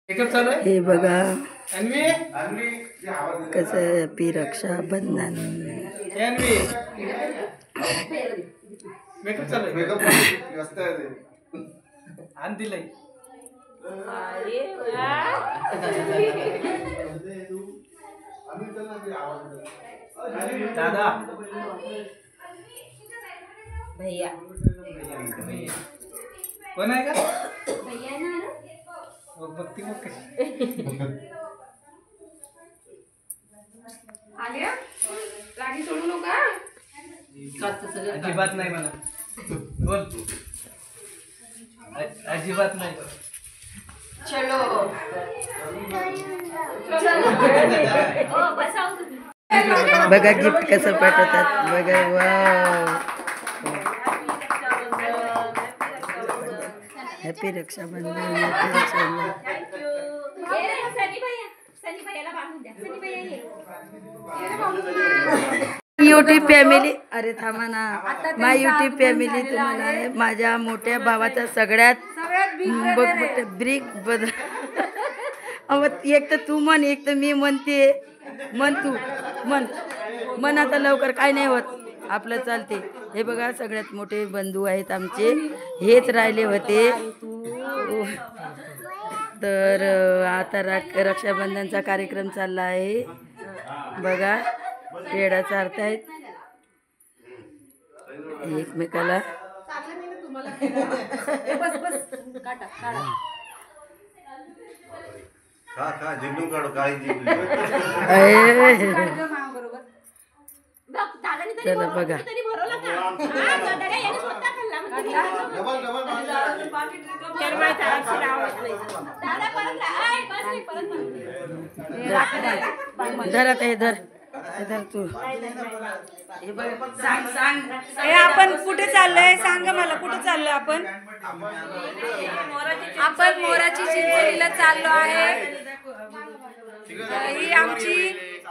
हे बघा कसं हॅपी रक्षाबंधन. दादा भैया कोण आहे का भैया ना बघती मग कशी आल्या रागी सोडू नका. अजिबात नाही मला बोल अजिबात नाही. चलो बघा गिफ्ट कसं पाठवतात बघा. Wow happy Rakshabandhan. Happy Rakshabandhan. YouTube family अरे थांबा ना. माय युट्यूब फॅमिली तुम्हाला आहे माझ्या मोठ्या भावाचा सगळ्यात ब्रिक बदल. एक तर तू म्हण एक तर मी म्हणते. म्हण तू म्हण आता लवकर. काय नाही होत आपलं चालते. हे बघा सगळ्यात मोठे बंधू आहेत आमचे. हेच राहिले होते. तर आता रक्षाबंधनचा कार्यक्रम चालला आहे बघा. पेढा चारतायत एकमेकाला. चला बघा धरा ते धर तू. आपण कुठे चाललोय सांगा मला. कुठे चाललोय आपण. आपण मोराची चिंचोलीला चाललो आहे.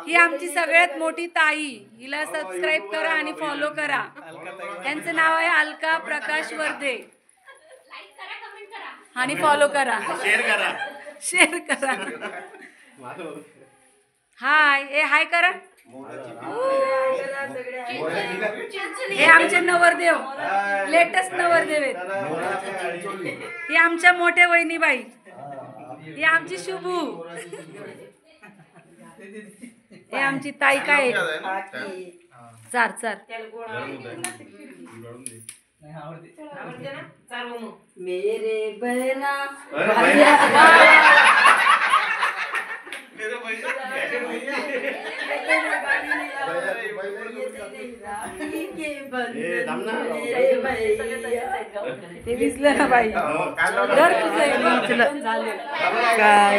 ही आमची सगळ्यात मोठी ताई. हिला सबस्क्राईब करा आणि फॉलो करा. त्यांचं नाव आहे अलका प्रकाश वर्धे. आणि फॉलो करा शेअर करा. हाय हाय करा. हे आमचे नवरदेव लेटेस्ट नवरदेव आहेत. हे आमच्या मोठ्या वहिनीबाई. ही आमची शुभू. हे आमची ताई. काय चार चार मेरे बहना ते दिसलं ना बाई. काय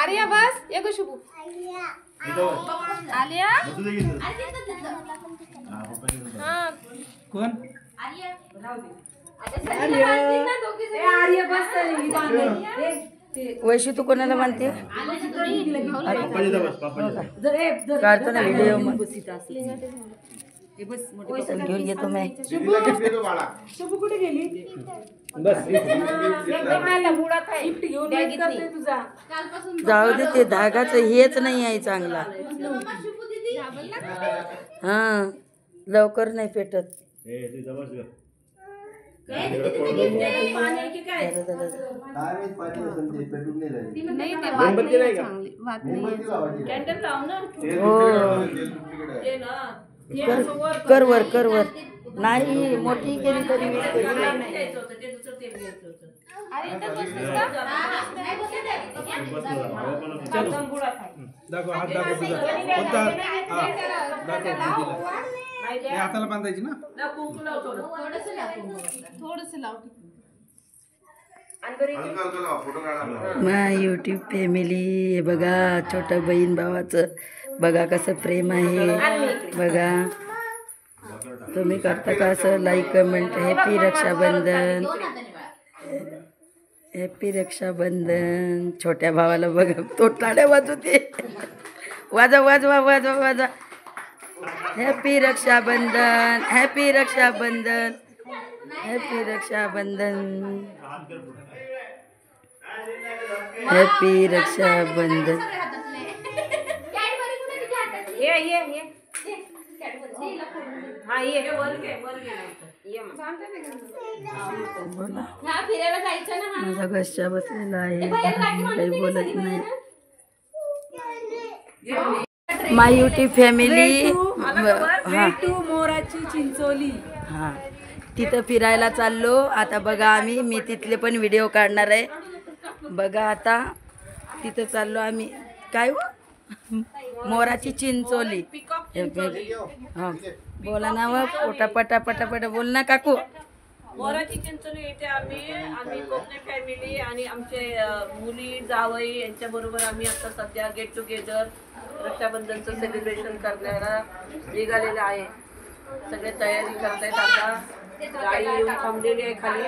आर्या बस एक शुभू आलिया कोण वैशी तू कोणाला म्हणते. काढतो ना व्हिडिओ घेऊन येतो मी. शुभू कुठे गेली. जाऊ दे ते धागाचं हेच नाही आहे चांगला. हा लवकर नाही पेटत. करवर करवर नाही मोठी केली तरी हाताला बांधायची ना. माय यूट्यूब फॅमिली. हे बघा छोट्या बहीण भावाचं बघा कसं प्रेम आहे बघा. तुम्ही करता का असं like comment. Happy Rakshabandhan. Happy Rakshabandhan. छोट्या भावाला बघा तो टाळ्या वाजवते. वाजवा वाजवा वाजवा वाजवा. Happy Rakshabandhan. Happy Rakshabandhan. Happy Rakshabandhan, happy Rakshabandhan. बोला, फिरायला जायचं ना. माझा घशा बसलेला आहे, काही बोलत नाही. माय युट्यूब फॅमिली. हां मोराची चिंचोली. हां, तिथं फिरायला चाललो आता. बघा आम्ही, मी तिथले पण व्हिडिओ काढणार आहे. बघा आता तिथं चाललो आम्ही. काय हो, मोराची चिंचोली. हां बोला ना व, पटापटा पटापटा बोल ना काकू. मोराची चिंचोली येथे आम्ही कोकणी फॅमिली आणि आमचे मुली जावई यांच्याबरोबर आम्ही आता सध्या गेट टुगेदर रक्षाबंधनचं सेलिब्रेशन करण्याला निघालेलं आहे. सगळे तयारी करतायत. आता गाडी येऊन थांबलेली आहे खाली.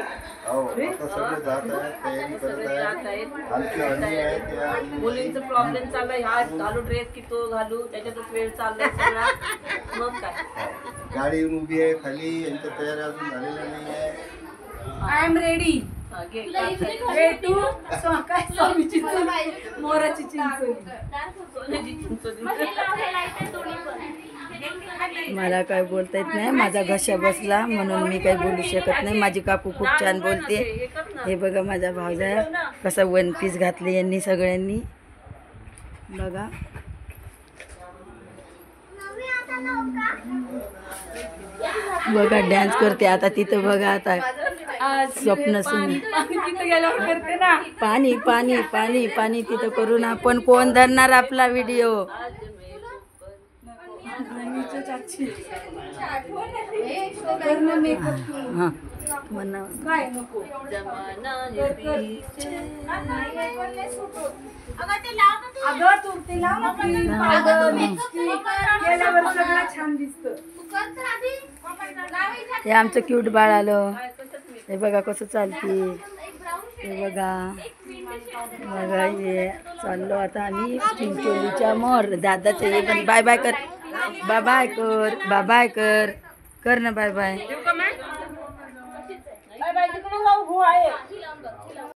सगळे जात आहेत. मुलींचं प्रॉब्लेम चाललाय, हा घालू ड्रेस की तो घालू, त्याच्यातच वेळ चाललाय सगळा. मग काय, गाडी उभी आहे खाली, यांच्या तयारी अजून झालेल्या नाही आहे. I am ready. Morachi Chincholi. मला काय बोलता येत नाही, माझा घशा बसला म्हणून मी काही बोलू शकत नाही. माझी काकू खूप छान बोलते. हे बघा माझा भावजा कसा वन पीस घातले यांनी सगळ्यांनी. बघा बघा डान्स करते आता तिथं. बघा आता स्वप्न सुन पाणी पाणी पाणी पाणी तिथं करून आपण कोण धरणार आपला व्हिडिओ. हां म्हणा काय नको. अगं तू ते लाव ना please. गेल्यावर सगळं छान दिसतं. हे आमचं क्यूट बाळ आलं. हे बघा कसं चालते. हे बघा बघा हे चाललो आता आम्ही चिंचोलीच्या मोर. दादाचं हे पण बाय बाय कर, बाय बाय कर, बाय बाय कर, कर ना बाय बाय.